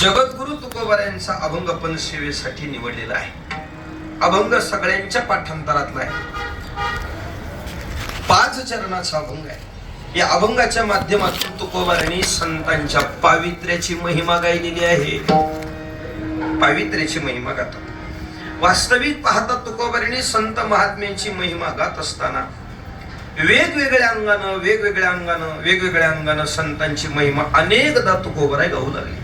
जगद्गुरु तुकोबारायांचा अभंग आपण सेवेसाठी निवडलेला आहे. अभंग सगळ्यांच्या पाठांतरातला आहे. 5 चरणाचा अभंग आहे. या अभंगाच्या माध्यमातून तुकोबारांनी संतांच्या पावित्र्याची महिमा गायलेली आहे. पावित्र्याची महिमा गातात. वास्तविक पाहता तुकोबारांनी संत महात्म्यांची महिमा गात असताना वेगवेगळ्या अंगानं संतांची महिमा अनेकदा तुकोबाराय गाऊ लागली.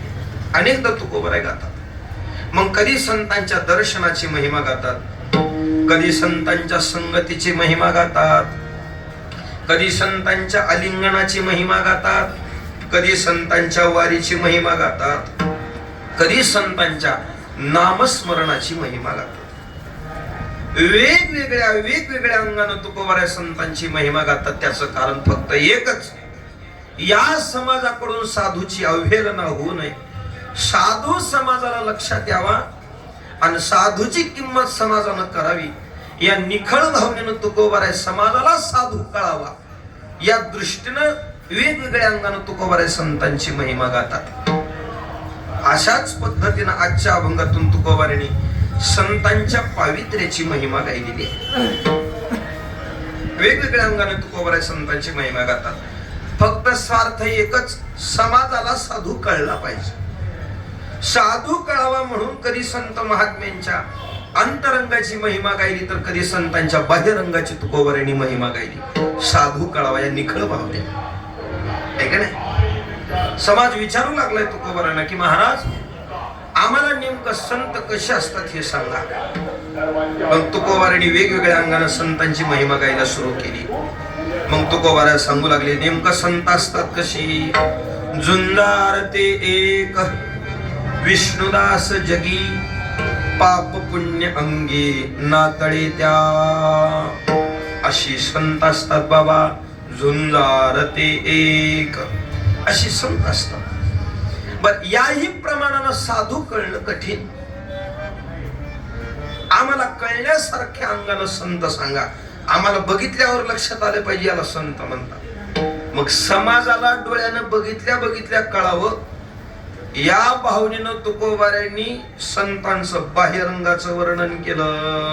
अनेकदा तुकोबाराय गातात. मग कधी संतांच्या दर्शनाची महिमा गातात, कधी संतांच्या संगतीची महिमा गातात, कधी संतांच्या आलिंगनाची महिमा गातात, कधी संतांच्या वारीची महिमा गातात, कधी संतांच्या नामस्मरणाची महिमा गातात. वेगवेगळ्या अंगानं तुकोबाराय संतांची महिमा गातात. त्याचं कारण फक्त एकच, या समाजाकडून साधूची अवहेलना होऊ नये, साधू समाजाला लक्षात यावा आणि साधूची किंमत समाजानं करावी, या निखळ भावनेनं तुकोबाराय समाजाला साधू कळावा, या दृष्टीनं वेगवेगळ्या अंगानं तुकोबाराय संतांची महिमा गातात. अशाच पद्धतीनं आजच्या अभंगातून तुकोबारांनी संतांच्या पावित्र्याची महिमा गायलेली आहे. वेगवेगळ्या अंगाने तुकोबाराय संतांची महिमा गातात. फक्त स्वार्थ एकच, समाजाला साधू कळला पाहिजे. साधू कळावा म्हणून कधी संत महात्म्यांच्या अंतरंगाची महिमा गायली, तर कधी संतांच्या बाह्यरंगाची तुकोबारांनी महिमा गायली. साधू कळावा या निखळ भावने आहे का नाही. समाज विचारू लागलाय तुकोबारांना की महाराज आम्हाला नेमकं संत कसे असतात हे सांगा. मग तुकोबारांनी वेगवेगळ्या अंगाने संतांची महिमा गायला सुरू केली. मग तुकोबाराय सांगू लागले नेमकं संत असतात कशी. झुंजार ते एक विष्णुदास जगी, पाप पुण्य अंगी नातळे त्या. अशी संत असतात बाबा, झुंजार ते एक अशी संत असतात. बर, याही प्रमाणानं साधू कळणं कठीण. आम्हाला कळण्यासारख्या अंगानं संत सांगा, आम्हाला बघितल्यावर लक्षात आले पाहिजे याला संत म्हणतात. मग समाजाला डोळ्यानं बघितल्या कळावं, या भावनेनं तुकोबारांनी संतांचं बाह्यरंगाचं वर्णन केलं.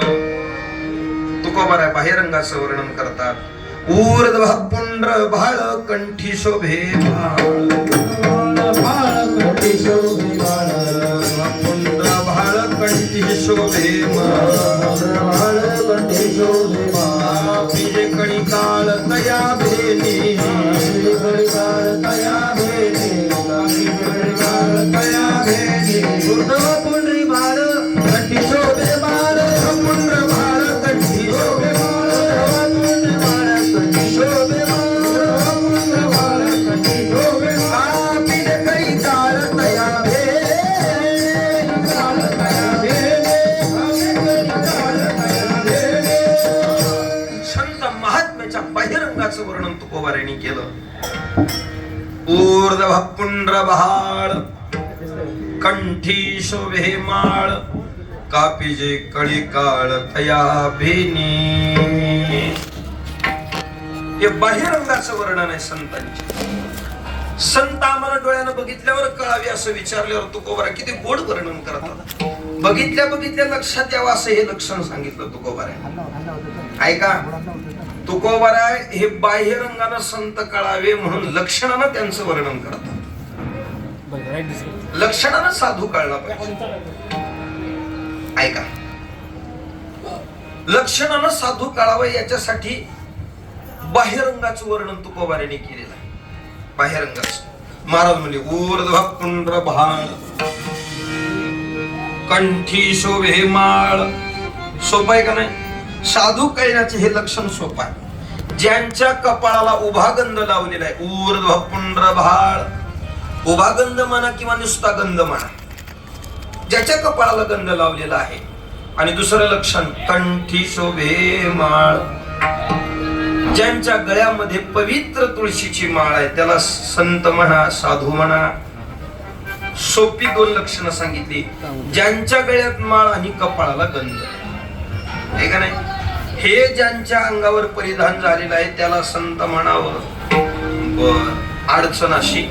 तुकोबाराय बाह्यरंगाचं वर्णन करतात. ऊर्ध्व पुंड्र भाळ कंठी शोभे कंठी शोभे कणी काळ तया भेनी, पुंडरी बाळ कंठी शोभे बाळ, पुंड्र बाळ कंठी शोभे बाळ, कंठी शोभे वर्णन तुकोबारांनी केलं. ऊर्ध्व पुंड्र भाळ कंठी शोभे माळ, कापिजे कळी काळ तया भेनी. हे बाह्यरंगाचं वर्णन आहे संतांचे. संत आम्हाला डोळ्यानं बघितल्यावर कळावे असं विचारल्यावर तुकोबाराय किती गोड वर्णन करतात. बघितल्या लक्षात यावं असं हे लक्षण सांगितलं तुकोबाराय. ऐका, तुकोबाराय हे बाह्यरंगानं संत कळावे म्हणून लक्षणानं त्यांचं वर्णन करतात. लक्षणानं साधू कळला पाहिजे. ऐका, लक्षणानं साधू कळावं याच्यासाठी बाह्यरंगाचं वर्णन तुकोबारांनी केलेलं आहे. बाह्यरंगाचं महाराज म्हणजे ऊर्ध्व पुंड्र भाळ कंठी शोभे माळ. सोपं आहे का नाही. साधू कळण्याचे हे लक्षण सोपं आहे. ज्यांच्या कपाळाला उभा गंध लावलेला आहे, ऊर्ध्व पुंड्र भाळ, उभा गंध म्हणा किंवा नुसता गंध म्हणा, ज्याच्या कपाळाला गंध लावलेला आहे. आणि दुसरं लक्षण कंठी शोभे माळ, ज्यांच्या गळ्यामध्ये पवित्र तुळशीची माळ आहे त्याला संत म्हणा, साधू म्हणा. सोपी 2 लक्षणं सांगितली. ज्यांच्या गळ्यात माळ आणि कपाळाला गंध आहे का नाही, हे ज्यांच्या अंगावर परिधान झालेलं आहे त्याला संत म्हणावं. बर, अडचण अशी